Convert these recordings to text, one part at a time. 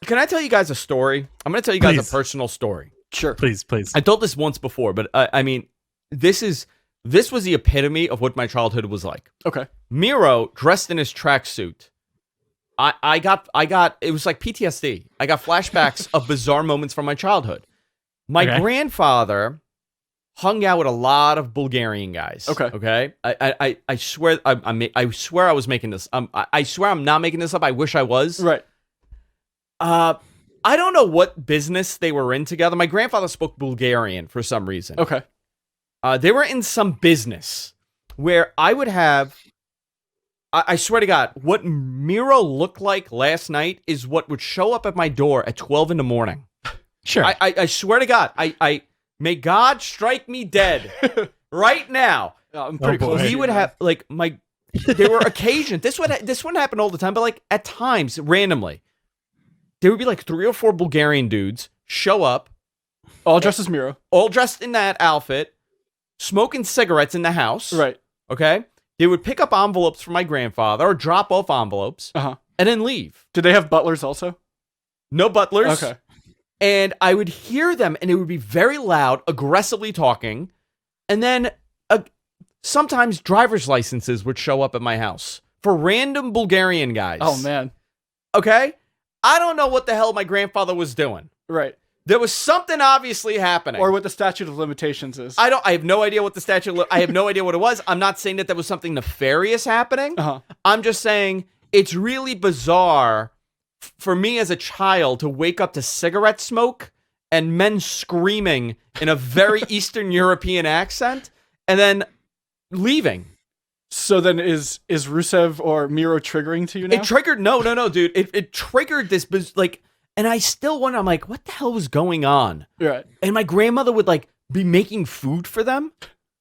Can I tell you guys a story? I'm going to tell you guys a personal story. Sure. Please. I told this once before, but I mean, this was the epitome of what my childhood was like. Okay. Miro, dressed in his tracksuit, I got, it was like PTSD. I got flashbacks of bizarre moments from my childhood. My grandfather hung out with a lot of Bulgarian guys. Okay. I swear, I swear I was making this. I swear I'm not making this up. I wish I was. Right. I don't know what business they were in together. My grandfather spoke Bulgarian for some reason. Okay. They were in some business where I would have, I swear to God, what Miro looked like last night is what would show up at my door at 12 in the morning. Sure. I swear to God, I may God strike me dead right now. I'm pretty close. He would have, like, there were occasions, this wouldn't happen all the time, but like at times, randomly, there would be like 3 or 4 Bulgarian dudes show up. All dressed as Miro. All dressed in that outfit, smoking cigarettes in the house. Right. Okay? They would pick up envelopes from my grandfather or drop off envelopes and then leave. Did they have butlers also? No butlers. Okay. And I would hear them and it would be very loud, aggressively talking. And then sometimes driver's licenses would show up at my house for random Bulgarian guys. Oh, man. Okay? I don't know what the hell my grandfather was doing. Right. There was something obviously happening. Or what the statute of limitations is. I have no idea what the I have no idea what it was. I'm not saying that there was something nefarious happening. I'm just saying it's really bizarre for me as a child to wake up to cigarette smoke and men screaming in a very Eastern European accent and then leaving. So then is Rusev or Miro triggering to you now? It triggered, no, dude. It triggered this, and I still wonder, I'm like, what the hell was going on? Right. And my grandmother would like be making food for them.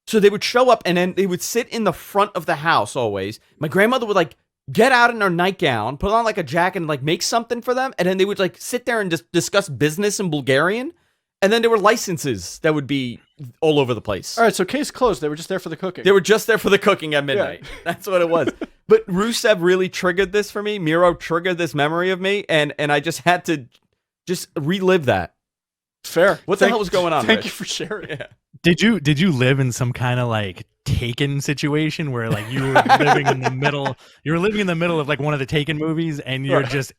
So they would show up and then they would sit in the front of the house always. My grandmother would like get out in her nightgown, put on like a jacket and like make something for them. And then they would like sit there and just discuss business in Bulgarian. And then there were licenses that would be all over the place. All right, so case closed. They were just there for the cooking. They were just there for the cooking at midnight. Yeah. That's what it was. But Rusev really triggered this for me. Miro triggered this memory of me, and I just had to just relive that. Fair. What the hell was going on? Thank you for sharing. Yeah. Did you live in some kind of like Taken situation where like you were living in the middle? You were living in the middle of like one of the Taken movies, and you're just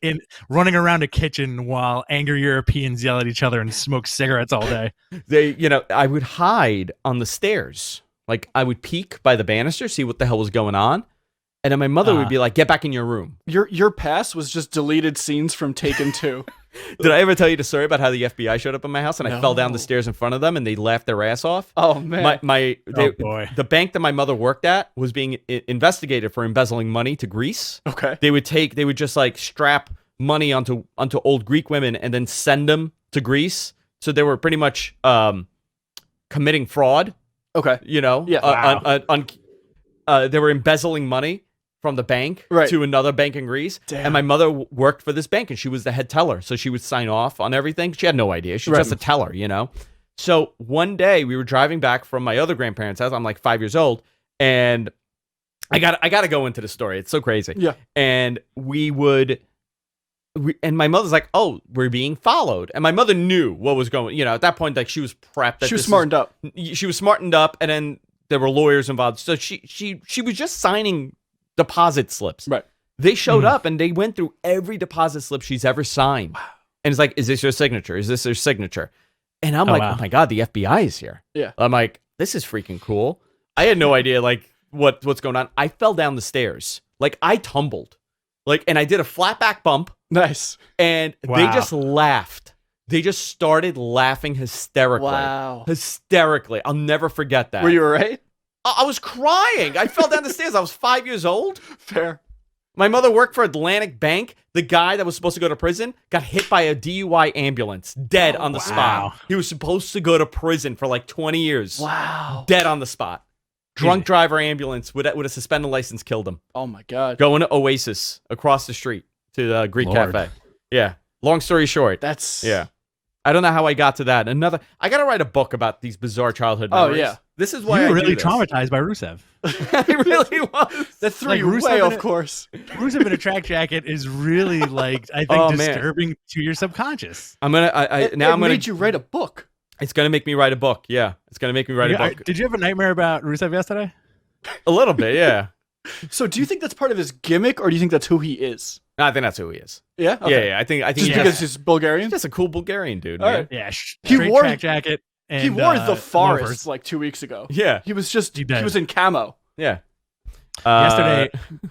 running around a kitchen while angry Europeans yell at each other and smoke cigarettes all day. I would hide on the stairs. Like I would peek by the banister, see what the hell was going on. And then my mother would be like, get back in your room. Your past was just deleted scenes from Taken 2. Did I ever tell you the story about how the FBI showed up at my house and I fell down the stairs in front of them and they laughed their ass off? Oh, man. Boy. The bank that my mother worked at was being investigated for embezzling money to Greece. Okay. They would just like strap money onto old Greek women and then send them to Greece. So they were pretty much committing fraud. Okay. Yeah. They were embezzling money from the bank to another bank in Greece. Damn. And my mother worked for this bank and she was the head teller. So she would sign off on everything. She had no idea. She was just a teller, So one day we were driving back from my other grandparents' house. I'm like 5 years old. And I got to go into the story. It's so crazy. Yeah. And and my mother's like, oh, we're being followed. And my mother knew what was going, at that point, like she was prepped. She was smartened up. She was smartened up. And then there were lawyers involved. So she was just signing deposit slips. Right. They showed up and they went through every deposit slip she's ever signed. Wow. And it's like, is this your signature? Is this her signature? And I'm oh my God, the FBI is here. Yeah. I'm like, this is freaking cool. I had no idea like what's going on. I fell down the stairs. Like I tumbled. And I did a flat back bump. Nice. And they just laughed. They just started laughing hysterically. Wow. Hysterically. I'll never forget that. Were you all right? I was crying. I fell down the stairs. I was 5 years old. Fair. My mother worked for Atlantic Bank. The guy that was supposed to go to prison got hit by a DUI ambulance, dead on the spot. He was supposed to go to prison for like 20 years. Wow. Dead on the spot. Drunk driver ambulance with a suspended license killed him. Oh my God. Going to Oasis across the street to the Greek Cafe. Yeah. Long story short. That's... Yeah. I don't know how I got to that. I got to write a book about these bizarre childhood memories. Oh, yeah. This is why You I were really do this. traumatized by Rusev. I really was. That threw Like, you Rusev way in off it- course. Rusev in a track jacket is really like I think Oh, man. disturbing to your subconscious. I'm gonna. It made you write a book. It's gonna make me write a book. Yeah, it's gonna make me write a book. Did you have a nightmare about Rusev yesterday? A little bit, yeah. So do you think that's part of his gimmick, or do you think that's who he is? No, I think that's who he is. Yeah? Okay. Yeah. I think Just he's because he's Bulgarian? he's just a cool Bulgarian dude. All Man. right. Yeah, He straight wore- track jacket. And, He wore the forest loafers. like 2 weeks ago. Yeah, He was just, He he did. was in camo. yeah. Yesterday,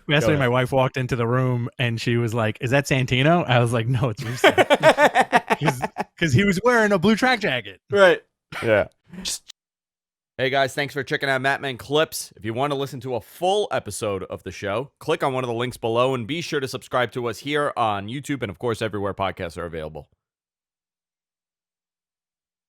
ahead. my wife walked into the room and she was like, "Is that Santino?" I was like, "No, it's Rusev," because he was wearing a blue track jacket. Right. Yeah. Hey guys, thanks for checking out Mattman Clips. If you want to listen to a full episode of the show, click on one of the links below and be sure to subscribe to us here on YouTube and, of course, everywhere podcasts are available.